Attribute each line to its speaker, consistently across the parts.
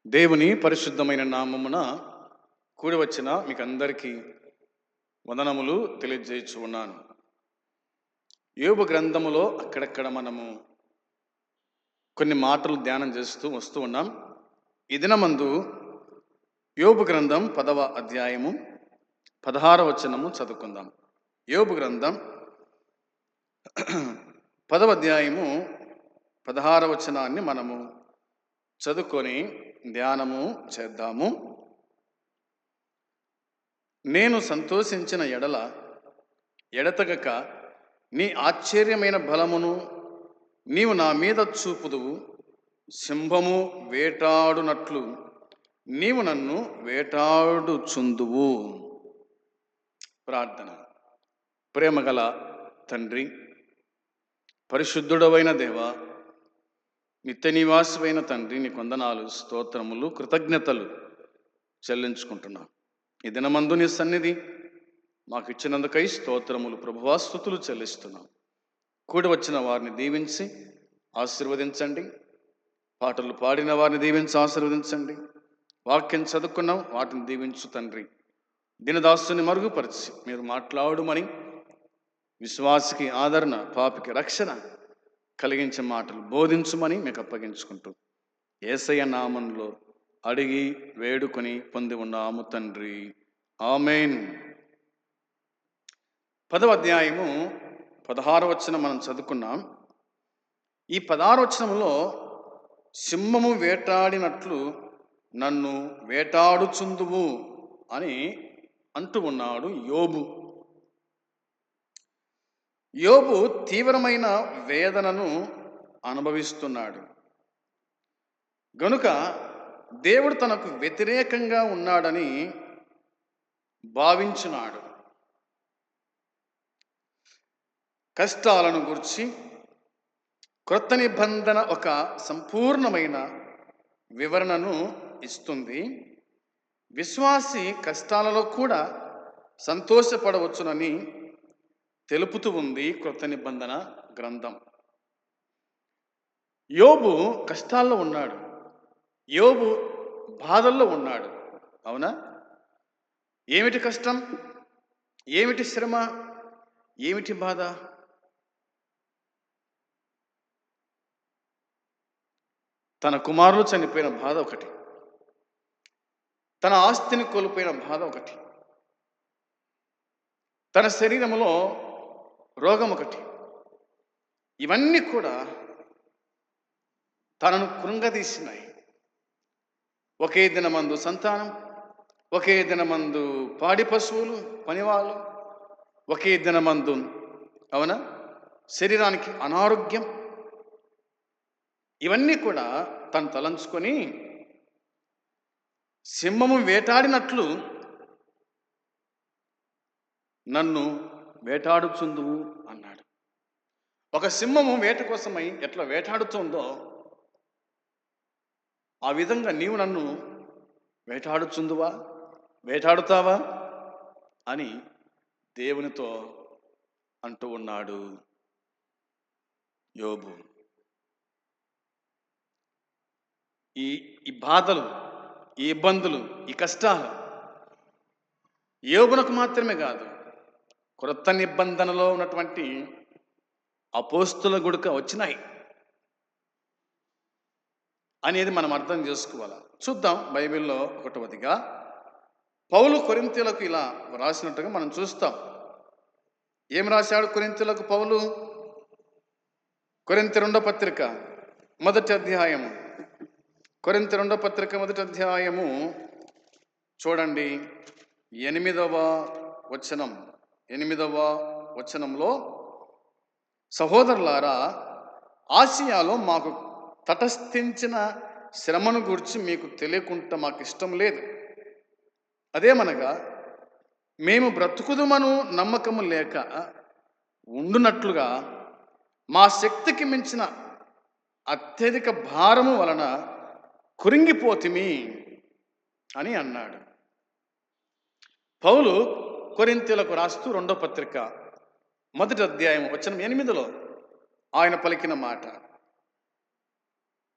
Speaker 1: దేవుని పరిశుద్ధమైన నామమున కూడి వచ్చిన మీకు అందరికీ వందనములు తెలియజేయచ్చు ఉన్నాను. యోబు గ్రంథములో అక్కడక్కడ మనము కొన్ని మాటలు ధ్యానం చేస్తూ వస్తూ ఉన్నాం. ఈ దినమందు యోబు గ్రంథం 10వ అధ్యాయము 16వ వచనము చదువుకుందాం. యోబు గ్రంథం 10వ అధ్యాయము 16వ వచనాన్ని మనము చదువుకొని ధ్యానము చేద్దాము. నేను సంతోషించిన ఎడల ఎడతగక నీ ఆశ్చర్యమైన బలమును నీవు నా మీద చూపుదువు. సింహము వేటాడునట్లు నీవు నన్ను వేటాడుచుందువు. ప్రార్థన. ప్రేమగల తండ్రి, పరిశుద్ధుడవైన దేవ, నిత్య నివాసమైన తండ్రి, నీ వందనాలు, స్తోత్రములు, కృతజ్ఞతలు చెల్లించుకుంటున్నాం. ఈ దినమందు నీ సన్నిధి మాకు ఇచ్చినందుకై స్తోత్రములు ప్రభువా, స్తుతులు చెల్లిస్తున్నాం. కూడి వచ్చిన వారిని దీవించి ఆశీర్వదించండి. పాటలు పాడిన వారిని దీవించి ఆశీర్వదించండి. వాక్యం చదువుకున్నాం, వాటిని దీవించు తండ్రి. దినదాసుని మరుగుపరిచి మీరు మాట్లాడుమని, విశ్వాసికి ఆదరణ, పాపికి రక్షణ కలిగించే మాటలు బోధించుమని మీకు అప్పగించుకుంటూ యేసయ్య నామంలో అడిగి వేడుకొని పొంది ఉన్నాము తండ్రి, ఆమేన్. 10వ అధ్యాయము 16వ వచనం మనం చదువుకున్నాం. ఈ 16వ వచనంలో సింహము వేటాడినట్లు నన్ను వేటాడుచుందువు అని అంటూ ఉన్నాడు యోబు. యోబు తీవ్రమైన వేదనను అనుభవిస్తున్నాడు గనుక దేవుడు తనకు వ్యతిరేకంగా ఉన్నాడని భావించున్నాడు. కష్టాలను గురించి క్రొత్త నిబంధన ఒక సంపూర్ణమైన వివరణను ఇస్తుంది. విశ్వాసి కష్టాలలో కూడా సంతోషపడవచ్చునని తెలుపుతూ ఉంది క్రొత్త నిబంధన గ్రంథం. యోబు కష్టాల్లో ఉన్నాడు, యోబు బాధల్లో ఉన్నాడు. అవునా? ఏమిటి కష్టం, ఏమిటి శ్రమ, ఏమిటి బాధ? తన కుమారులు చనిపోయిన బాధ ఒకటి, తన ఆస్తిని కోల్పోయిన బాధ ఒకటి, తన శరీరంలో రోగం ఒకటి. ఇవన్నీ కూడా తనను కృంగదీసినాయి. ఒకే దినమందు సంతానం, ఒకే దినమందు పాడి పశువులు, పనివాళ్ళు, ఒకే దినమందు అవునా శరీరానికి అనారోగ్యం. ఇవన్నీ కూడా తను తలంచుకొని సింహము వేటాడినట్లు నన్ను వేటాడుచుందువు అన్నాడు. ఒక సింహము వేట కోసమై ఎట్లా వేటాడుతుందో ఆ విధంగా నీవు నన్ను వేటాడుచుందువా, వేటాడుతావా అని దేవునితో అంటూ ఉన్నాడు యోబు. ఈ బాధలు, ఈ ఇబ్బందులు, ఈ కష్టాలు యోబునకు మాత్రమే కాదు, క్రొత్త నిబంధనలో ఉన్నటువంటి అపోస్తుల గుడక వచ్చినాయి అనేది మనం అర్థం చేసుకోవాలి. చూద్దాం. బైబిల్లో 1వదిగా పౌలు కొరింథీయులకు ఇలా రాసినట్టుగా మనం చూస్తాం. ఏం రాశాడు కొరింథీయులకు పౌలు? కొరింథీ 2వ పత్రిక 1వ అధ్యాయము, కొరింథీ 2వ పత్రిక 1వ అధ్యాయము చూడండి, 8వ వచనం. 8వ వచనంలో, సహోదరులారా, ఆసియాలో మాకు తటస్థించిన శ్రమను గురించి మీకు తెలియకుండా మాకు ఇష్టం లేదు. అదేమనగా మేము బ్రతుకుదుమను నమ్మకము లేక ఉండునట్లుగా మా శక్తికి మించిన అత్యధిక భారము వలన కురింగిపోతిమి అని అన్నాడు. పౌలు కొరింథీయులకు రాస్తూ 2వ పత్రిక 1వ అధ్యాయం వచనం 8లో ఆయన పలికిన మాట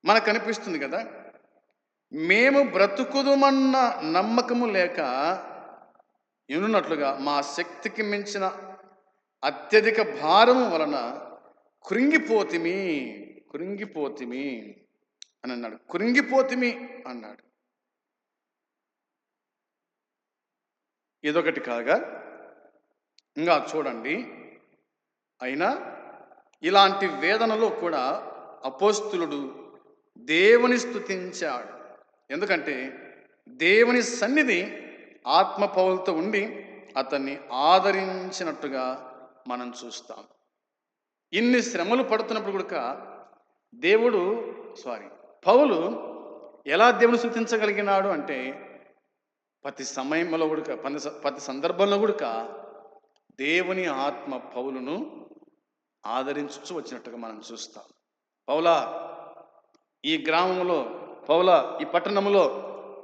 Speaker 1: మనకు అనిపిస్తుంది కదా. మేము బ్రతుకుదుమన్న నమ్మకము లేక ఎనున్నట్లుగా మా శక్తికి మించిన అత్యధిక భారము వలన కృంగిపోతిమి కృంగిపోతిమి అని అన్నాడు. కృంగిపోతిమి అన్నాడు. ఇదొకటి కాగా ఇంకా చూడండి, అయినా ఇలాంటి వేదనలో కూడా అపోస్తులుడు దేవుని స్తుతించాడు. ఎందుకంటే దేవుని సన్నిధి ఆత్మ పౌలుతో ఉండి అతన్ని ఆదరించినట్టుగా మనం చూస్తాం. ఇన్ని శ్రమలు పడుతున్నప్పుడు కూడా పౌలు ఎలా దేవుని స్తుతించగలిగినాడు అంటే ప్రతి సమయంలో కూడా ప్రతి సందర్భంలో కూడా దేవుని ఆత్మ పౌలును ఆదరించు వచ్చినట్టుగా మనం చూస్తాం. పౌలా, ఈ గ్రామంలో, పౌలా, ఈ పట్టణంలో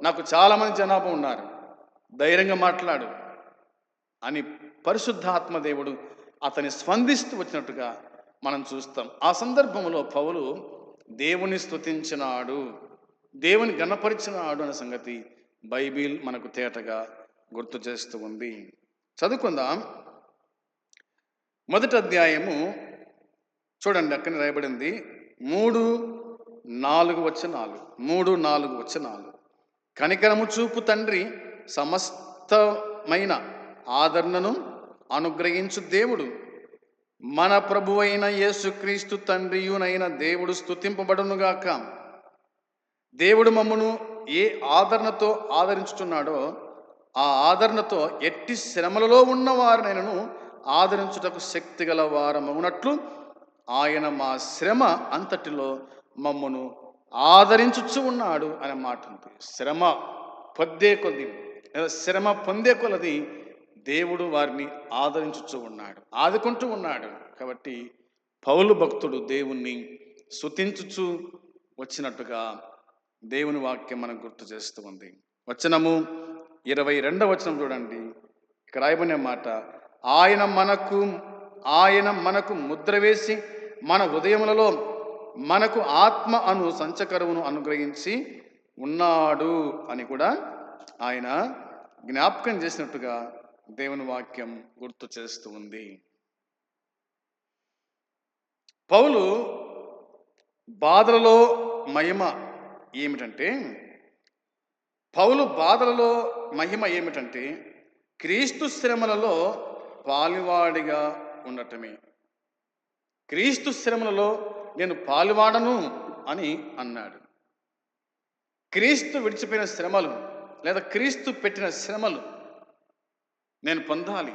Speaker 1: నాకు చాలామంది జనాభా ఉన్నారు, ధైర్యంగా మాట్లాడు అని పరిశుద్ధాత్మ దేవుడు అతని స్పందిస్తూ వచ్చినట్టుగా మనం చూస్తాం. ఆ సందర్భంలో పౌలు దేవుని స్తుతించినాడు, దేవుని గణపరిచినాడు అనే సంగతి బైబిల్ మనకు తేటగా గుర్తు చేస్తూ ఉంది. చదువుకుందాం. 1వ అధ్యాయము చూడండి, అక్కడ రాయబడింది 3-4 వచనాలు. కనికరము చూపు తండ్రి సమస్తమైన ఆదరణను అనుగ్రహించు దేవుడు, మన ప్రభువైన యేసుక్రీస్తు తండ్రియునైన దేవుడు స్తుతింపబడునుగాక. దేవుడు మమ్మను ఏ ఆదరణతో ఆదరించుచున్నాడో ఆ ఆదరణతో ఎట్టి శ్రమలలో ఉన్న వారినైనను ఆదరించుటకు శక్తి గల వారమవునట్లు ఆయన మా శ్రమ అంతటిలో మమ్మను ఆదరించుచు ఉన్నాడు అనే మాట ఉంది. శ్రమ పొందే కొలది దేవుడు వారిని ఆదరించుచు ఉన్నాడు, ఆదుకుంటూ ఉన్నాడు. కాబట్టి పౌలు భక్తుడు దేవుణ్ణి స్తుతించుచు వచ్చినట్టుగా దేవుని వాక్యం మనకు గుర్తు చేస్తూ ఉంది. వచనము 22వ వచనం చూడండి, ఇక్కడ రాయబడిన మాట, ఆయన మనకు ముద్ర వేసి మన హృదయములలో మనకు ఆత్మ అను సంచకరువును అనుగ్రహించి ఉన్నాడు అని కూడా ఆయన జ్ఞాపకం చేసినట్టుగా దేవుని వాక్యం గుర్తు చేస్తూ ఉంది. పౌలు బాధలలో మహిమ ఏమిటంటే క్రీస్తు శ్రమలలో పాలువాడిగా ఉండటమే. క్రీస్తు శ్రమలలో నేను పాలువాడను అని అన్నాడు. క్రీస్తు విడిచిపోయిన శ్రమలు లేదా క్రీస్తు పెట్టిన శ్రమలు నేను పొందాలి,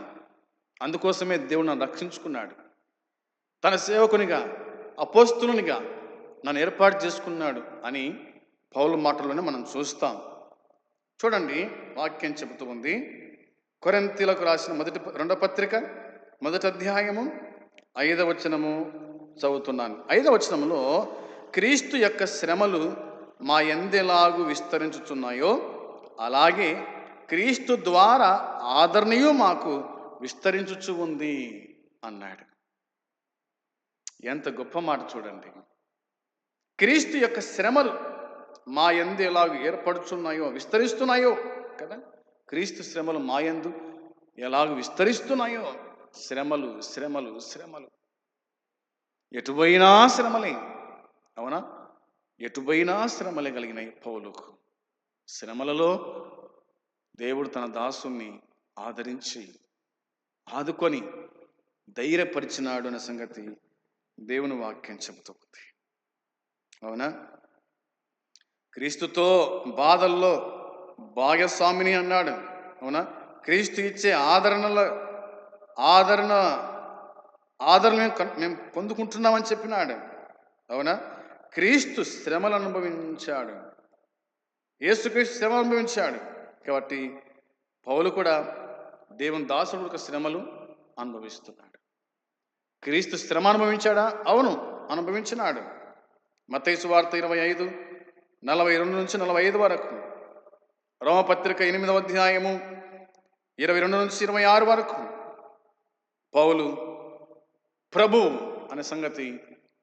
Speaker 1: అందుకోసమే దేవుడు నన్ను రక్షించుకున్నాడు, తన సేవకునిగా అపోస్తులునిగా నన్ను ఏర్పాటు చేసుకున్నాడు అని పౌలు మాటల్లోనే మనం చూస్తాం. చూడండి, వాక్యం చెబుతూ ఉంది. కొరింథీయులకు రాసిన 2వ పత్రిక 1వ అధ్యాయము 5వ వచనము చదువుతున్నాను. 5వ వచనంలో క్రీస్తు యొక్క శ్రమలు మా యందెలాగు విస్తరించుచున్నాయో అలాగే క్రీస్తు ద్వారా ఆదరణయు మాకు విస్తరించుచు ఉంది అన్నాడు. ఎంత గొప్ప మాట చూడండి. క్రీస్తు యొక్క శ్రమలు మా యందు ఎలాగ ఏర్పడుచున్నాయో విస్తరిస్తున్నాయో కదా, క్రీస్తు శ్రమలు మా యందు ఎలాగ విస్తరిస్తున్నాయో, శ్రమలు శ్రమలు శ్రమలు ఎటుపోయినా శ్రమలే, అవునా? ఎటుపోయినా శ్రమలే కలిగినాయి పౌలుకు. శ్రమలలో దేవుడు తన దాసుని ఆదరించి ఆదుకొని ధైర్యపరిచినాడు అనే సంగతి దేవుని వాక్యం చెబుతుంది. అవునా? క్రీస్తుతో బాధల్లో భాగస్వామిని అన్నాడు. అవునా? క్రీస్తు ఇచ్చే ఆదరణ మేము పొందుకుంటున్నామని చెప్పినాడు. అవునా? క్రీస్తు శ్రమలు అనుభవించాడు, యేసుక్రీస్తు శ్రమలు అనుభవించాడు. కాబట్టి పౌలు కూడా దేవుని దాసుడు యొక్క శ్రమలు అనుభవిస్తున్నాడు. క్రీస్తు శ్రమ అనుభవించాడా? అవును, అనుభవించినాడు. మత్తయి సువార్త 25:42-45 వరకు, రోమపత్రిక 8వ అధ్యాయము 22-26 వరకు పౌలు ప్రభు అనే సంగతి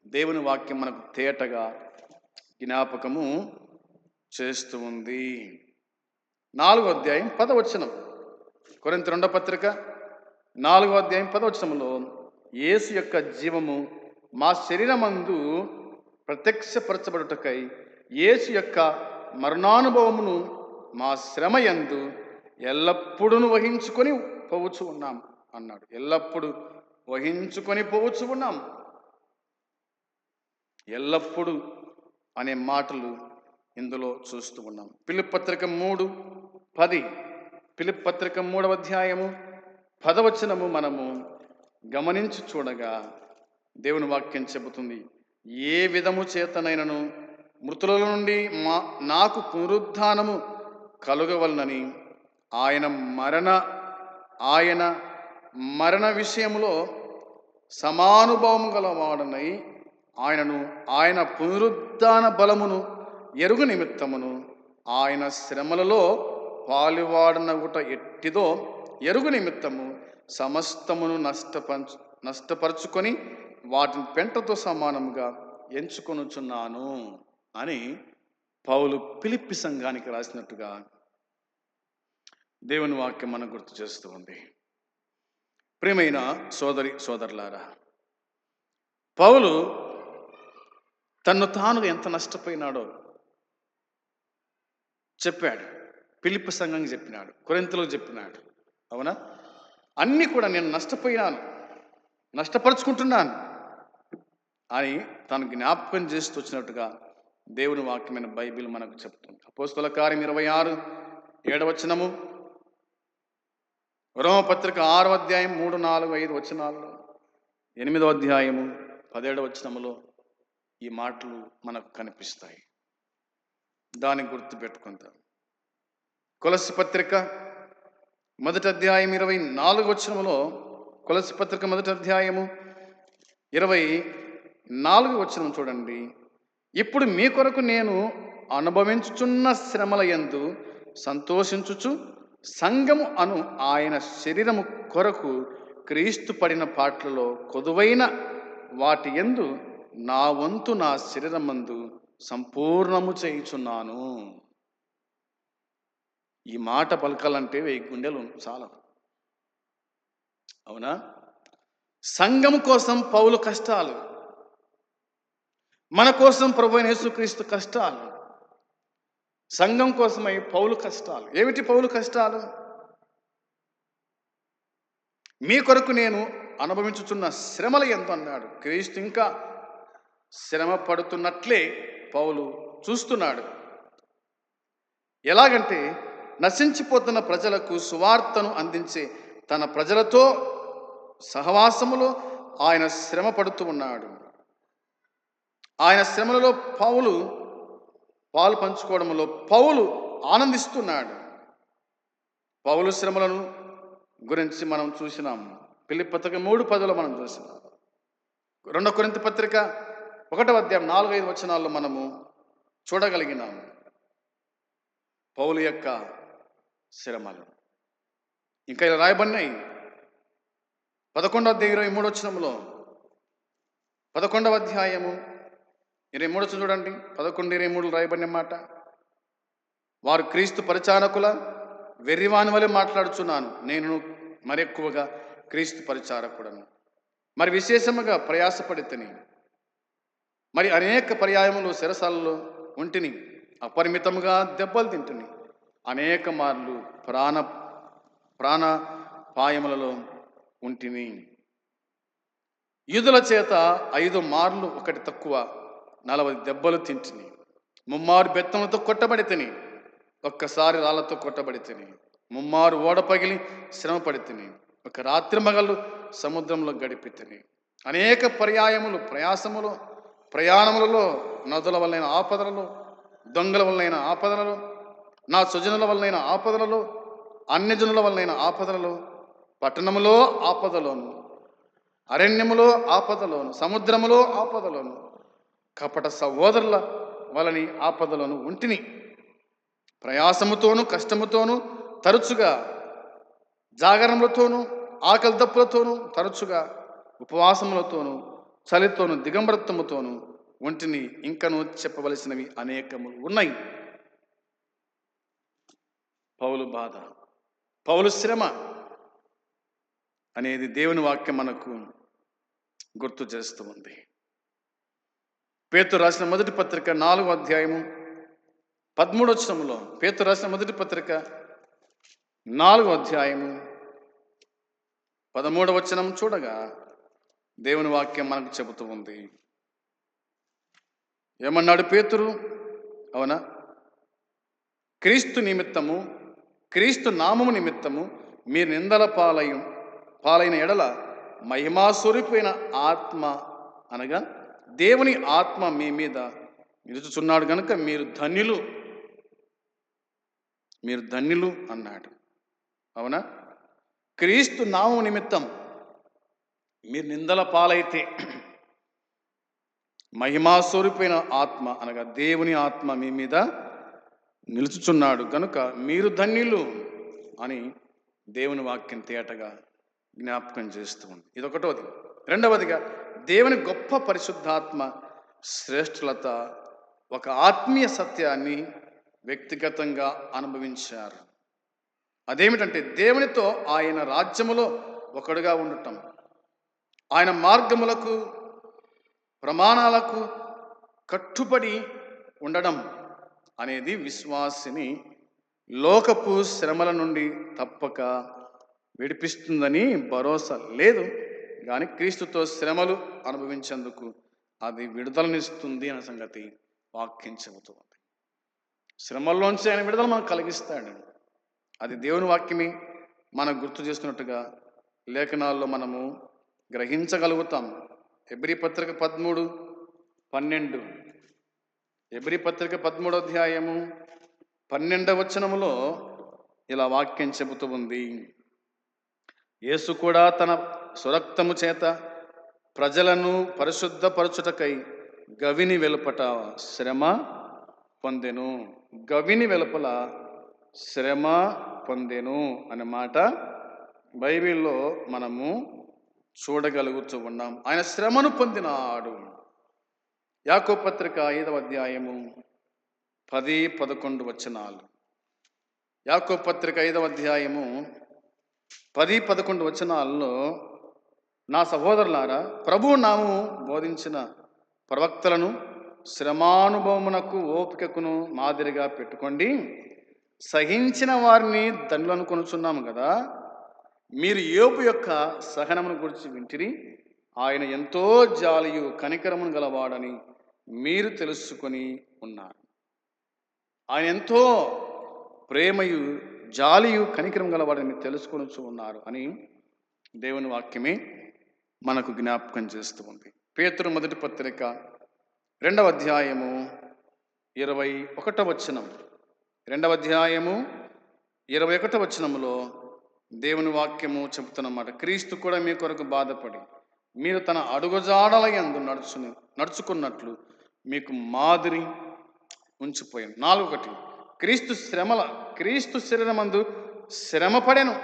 Speaker 1: దేవుని వాక్యం మనకు తేటగా జ్ఞాపకము చేస్తూ ఉంది. 4వ అధ్యాయం 10వ వచనం, కొరింథీ 2వ పత్రిక 4వ అధ్యాయం 10వ వచనంలో యేసు యొక్క జీవము మా శరీరమందు ప్రత్యక్షపరచబడుటకై యేసు యొక్క మరణానుభవమును మా శ్రమయందు ఎల్లప్పుడూ వహించుకొని పోవచ్చు ఉన్నాం అన్నాడు. ఎల్లప్పుడూ వహించుకొని పోవచ్చు ఉన్నాం. ఎల్లప్పుడూ అనే మాటలు ఇందులో చూస్తూ ఉన్నాం. ఫిలిప్పీ పత్రిక 3:10, ఫిలిప్పీ పత్రిక 3వ అధ్యాయము 10వ వచనము మనము గమనించి చూడగా దేవుని వాక్యం చెబుతుంది, ఏ విధము చేతనైనను మృతుల నుండి నాకు పునరుద్ధానము కలుగవలనని ఆయన మరణ విషయములో సమానుభవం గలవాడనై ఆయన పునరుద్ధాన బలమును ఎరుగు నిమిత్తమును ఆయన శ్రమలలో పాలువాడనగుట ఎట్టిదో ఎరుగు నిమిత్తము సమస్తమును నష్టపరుచుకొని వాటిని పెంటతో సమానముగా ఎంచుకొనుచున్నాను అని పౌలు ఫిలిప్పీ సంఘానికి రాసినట్టుగా దేవుని వాక్యం మనకు గుర్తు చేస్తూ ఉంది. ప్రియమైన సోదరులారా, పౌలు తన్ను తాను ఎంత నష్టపోయినాడో చెప్పాడు. ఫిలిప్పీ సంఘంకి చెప్పినాడు, కొరింథీలకు చెప్పినాడు. అవునా? అన్నీ కూడా నేను నష్టపోయినాను, నష్టపరుచుకుంటున్నాను అని తను జ్ఞాపకం చేస్తూ వచ్చినట్టుగా దేవుని వాక్యమైన బైబిల్ మనకు చెప్తుంది. అపోస్తల కార్యం 26:7 వచనము, రోమపత్రిక 6వ అధ్యాయం 3, 4, 5 వచనాల్లో, 8వ అధ్యాయము 17వ వచనములో ఈ మాటలు మనకు కనిపిస్తాయి. దాన్ని గుర్తు పెట్టుకుంటాం. కొలస్సీ పత్రిక 1వ అధ్యాయం 24వ వచనములో, కొలస్సీ పత్రిక 1వ అధ్యాయము 24వ వచనం చూడండి. ఇప్పుడు మీ కొరకు నేను అనుభవించుచున్న శ్రమల యందు సంతోషించుచు సంఘము అను ఆయన శరీరము కొరకు క్రీస్తు పడిన పాటలలో కొదువైన వాటి యందు నా వంతు నా శరీరమందు సంపూర్ణము చేయుచున్నాను. ఈ మాట పలకాలంటే 1000 గుండెలు చాలా. అవునా? సంఘం కోసం పౌలు కష్టాలు, మన కోసం ప్రభువైన యేసుక్రీస్తు కష్టాలు, సంఘం కోసమై పౌలు కష్టాలు. ఏమిటి పౌలు కష్టాలు? మీ కొరకు నేను అనుభవించుచున్న శ్రమల యందు అన్నాడు. క్రీస్తు ఇంకా శ్రమ పడుతున్నట్లే పౌలు చూస్తున్నాడు. ఎలాగంటే నశించిపోతున్న ప్రజలకు సువార్తను అందించే తన ప్రజలతో సహవాసములో ఆయన శ్రమ పడుతూ ఉన్నాడు. ఆయన శ్రమలలో పాలు పంచుకోవడంలో పౌలు ఆనందిస్తున్నాడు. పౌలు శ్రమలను గురించి మనం చూసినాం. ఫిలిప్పీ పత్రిక 3:10 మనం చూసినాం. 2 కొరింథీ పత్రిక 1వ అధ్యాయం 4-5 వచనాల్లో మనము చూడగలిగినాము పౌలు యొక్క శ్రమలు. ఇంకా ఇలా రాయబడినాయి 11వ అధ్యాయం 23 వచనంలో, 11వ అధ్యాయము 23 చూడండి. 11:23 రాయబడిన మాట, వారు క్రీస్తు పరిచారకుల వెర్రివాని వలె మాట్లాడుచున్నాను, నేను మరెక్కువగా క్రీస్తు పరిచారకుడను, మరి విశేషముగా ప్రయాసపడితిని, మరి అనేక పర్యాయములు చెరసాలలో ఉంటిని, అపరిమితముగా దెబ్బలు తింటుని, అనేక మార్లు ప్రాణపాయములలో ఉంటిని, యూదుల చేత 5 మార్లు ఒకటి తక్కువ 40 దెబ్బలు తింటిని, 3 మారు బెత్తములతో కొట్టబడితిని, ఒక్కసారి రాళ్లతో కొట్టబడితిని, 3 మారు ఓడ పగిలి శ్రమ పడితిని, ఒక రాత్రి మగళ్ళు సముద్రంలో గడిపితిని, అనేక పర్యాయములు ప్రయాణములలో, నదుల వల్లైన ఆపదలలో, దొంగల వల్లైన ఆపదలలో, నా స్వజనుల వల్లైన ఆపదలలో, అన్యజనుల వల్లైన ఆపదలలో, పట్టణములో ఆపదలోను, అరణ్యములో ఆపదలోను, సముద్రములో ఆపదలోను, కపట సహోదరుల వలని ఆపదలోను ఉంటిని, ప్రయాసముతోనూ కష్టముతోనూ తరచుగా, జాగరములతోనూ ఆకలి దప్పులతోనూ తరచుగా, ఉపవాసములతోనూ చలితోనూ దిగంబరత్వముతోనూ ఒంటిని, ఇంకనూ చెప్పవలసినవి అనేకములు ఉన్నాయి. పౌలు బాధ, పౌలు శ్రమ అనేది దేవుని వాక్యం మనకు గుర్తు చేస్తూ ఉంది. పేతురు రాసిన మొదటి పత్రిక 4వ అధ్యాయము 13వ వచనంలో, పేతురు రాసిన మొదటి పత్రిక 4వ అధ్యాయము 13వ వచనం చూడగా దేవుని వాక్యం మనకు చెబుతూ ఉంది. ఏమన్నాడు పేతురు? అవునా, క్రీస్తు నిమిత్తము, క్రీస్తు నామము నిమిత్తము మీరు నిందల పాలైన ఎడల మహిమాస్వరూపైన ఆత్మ అనగా దేవుని ఆత్మ మీ మీద నిలుచుచున్నాడు కనుక మీరు ధన్యులు అన్నాడు. అవునా, క్రీస్తు నామము నిమిత్తం మీరు నిందల పాలైతే మహిమాస్వరూపైన ఆత్మ అనగా దేవుని ఆత్మ మీ మీద నిలుచుచున్నాడు కనుక మీరు ధన్యులు అని దేవుని వాక్యం తేటగా జ్ఞాపకం చేస్తూ ఉంది. ఇదొకటోది. రెండవదిగా, దేవుని గొప్ప పరిశుద్ధాత్మ శ్రేష్ఠులత ఒక ఆత్మీయ సత్యాన్ని వ్యక్తిగతంగా అనుభవించారు. అదేమిటంటే దేవునితో ఆయన రాజ్యములో ఒకడుగా ఉండటం, ఆయన మార్గములకు ప్రమాణాలకు కట్టుబడి ఉండడం అనేది విశ్వాసిని లోకపు శ్రమల నుండి తప్పక విడిపిస్తుందని భరోసా లేదు, కానీ క్రీస్తుతో శ్రమలు అనుభవించేందుకు అది విడుదలనిస్తుంది అనే సంగతి వాక్యం చెబుతుంది. శ్రమల్లోంచి ఆయన విడుదల మనకు కలిగిస్తాడు. అది దేవుని వాక్యమే మనకు గుర్తు చేస్తున్నట్టుగా లేఖనాల్లో మనము గ్రహించగలుగుతాం. హెబ్రీ పత్రిక 13:12, హెబ్రీ పత్రిక 13వ అధ్యాయము 12వ వచనములో ఇలా వాక్యం చెబుతూ ఉంది. యేసు కూడా తన స్వరక్తము చేత ప్రజలను పరిశుద్ధపరచుటకై గవిని వెలుపట శ్రమ పొందెను. గవిని వెలుపల శ్రమ పొందెను అనే మాట బైబిల్లో మనము చూడగలుగుతూ ఉన్నాం. ఆయన శ్రమను పొందినాడు. యాకోబు పత్రిక 5వ అధ్యాయము 10-11 వచనాలు. యాకోబు పత్రిక 5వ అధ్యాయము 10-11 వచనాల్లో, నా సహోదరులారా, ప్రభువు నామము బోధించిన ప్రవక్తలను శ్రమానుభవమునకు ఓపికకును మాదిరిగా పెట్టుకోండి. సహించిన వారిని ధన్యులను కొనుచున్నాము కదా. మీరు యోబు యొక్క సహనమును గురించి వింటిరి. ఆయన ఎంతో జాలియు కనికరమును గలవాడని మీరు తెలుసుకొని ఉన్నారు. ఆయన ఎంతో ప్రేమయు జాలియు కనికరం గలవాడని మీరు తెలుసుకొని ఉన్నారు అని దేవుని వాక్యమే మనకు జ్ఞాపకం చేస్తూ ఉంది. పేతురు మొదటి పత్రిక 2వ అధ్యాయము 21వ వచనం, 2వ అధ్యాయము 21వ వచనములో దేవుని వాక్యము చెబుతున్నమాట. క్రీస్తు కూడా మీ కొరకు బాధపడి మీరు తన అడుగుజాడల యందు నడుచుకున్నట్లు మీకు మాదిరి ఉంచిపోయాను. 4:1, క్రీస్తు శరీరమందు శ్రమపడెను,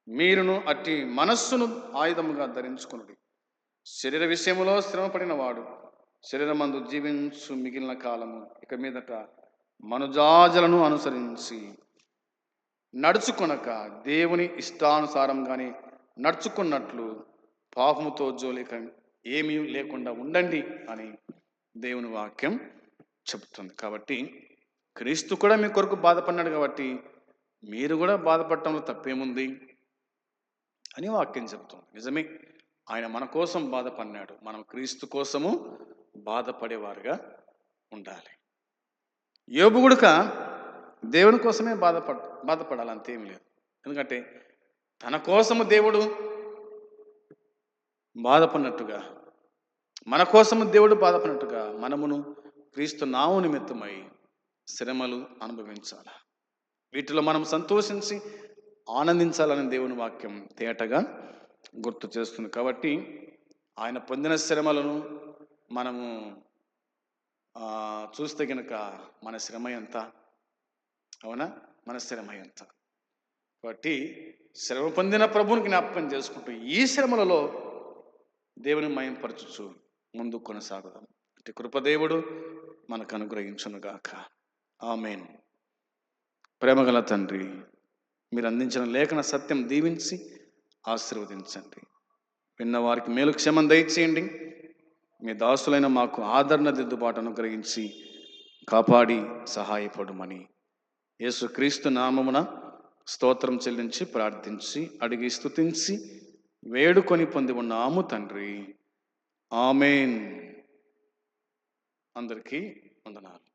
Speaker 1: మీరును అట్టి మనస్సును ఆయుధముగా ధరించుకున్నది. శరీర విషయములో శ్రమపడిన వాడు శరీరమందు జీవించు మిగిలిన కాలము ఇక మీదట మనుజాజలను అనుసరించి నడుచుకొనక దేవుని ఇష్టానుసారంగానే నడుచుకున్నట్లు పాపముతో జోలిక ఏమీ లేకుండా ఉండండి అని దేవుని వాక్యం చెబుతుంది. కాబట్టి క్రీస్తు కూడా మీ కొరకు బాధపడినాడు కాబట్టి మీరు కూడా బాధపడటంలో తప్పేముంది అని వాక్యం చెబుతుంది. నిజమే, ఆయన మన కోసం బాధపడినాడు. మనం క్రీస్తు కోసము బాధపడేవారుగా ఉండాలి. యోబు గుడక దేవుని కోసమే బాధపడాలి, అంతేం లేదు. ఎందుకంటే తన కోసము దేవుడు బాధపడినట్టుగా, మన కోసము దేవుడు బాధపడినట్టుగా మనమును క్రీస్తు నామము నిమిత్తమై శ్రమలు అనుభవించాలి. వీటిలో మనం సంతోషించి ఆనందించాలని దేవుని వాక్యం తేటగా గుర్తు చేస్తుంది. కాబట్టి ఆయన పొందిన శ్రమలను మనము చూస్తే కనుక మన శ్రమ ఎంత, అవునా, మన శ్రమ ఎంత. కాబట్టి శ్రమ పొందిన ప్రభువుని జ్ఞాపకం చేసుకుంటూ ఈ శ్రమలలో దేవుని మయంపరచుచు ముందు కొనసాగుదాం. అంటే కృపదేవుడు మనకు అనుగ్రహించునుగాక. ఆమేన్. ప్రేమగల తండ్రి, మీరు అందించిన లేఖన సత్యం దీవించి ఆశీర్వదించండి. విన్నవారికి మేలు క్షేమం దయచేయండి. మీ దాసులైన మాకు ఆదరణ దిద్దుబాటు అనుగ్రహించి కాపాడి సహాయపడుమని యేసుక్రీస్తు నామమున స్తోత్రం చెల్లించి ప్రార్థించి అడిగి స్తుతించి వేడుకొని పొంది ఉన్నాము తండ్రి. ఆమేన్. అందరికీ వందనాలు.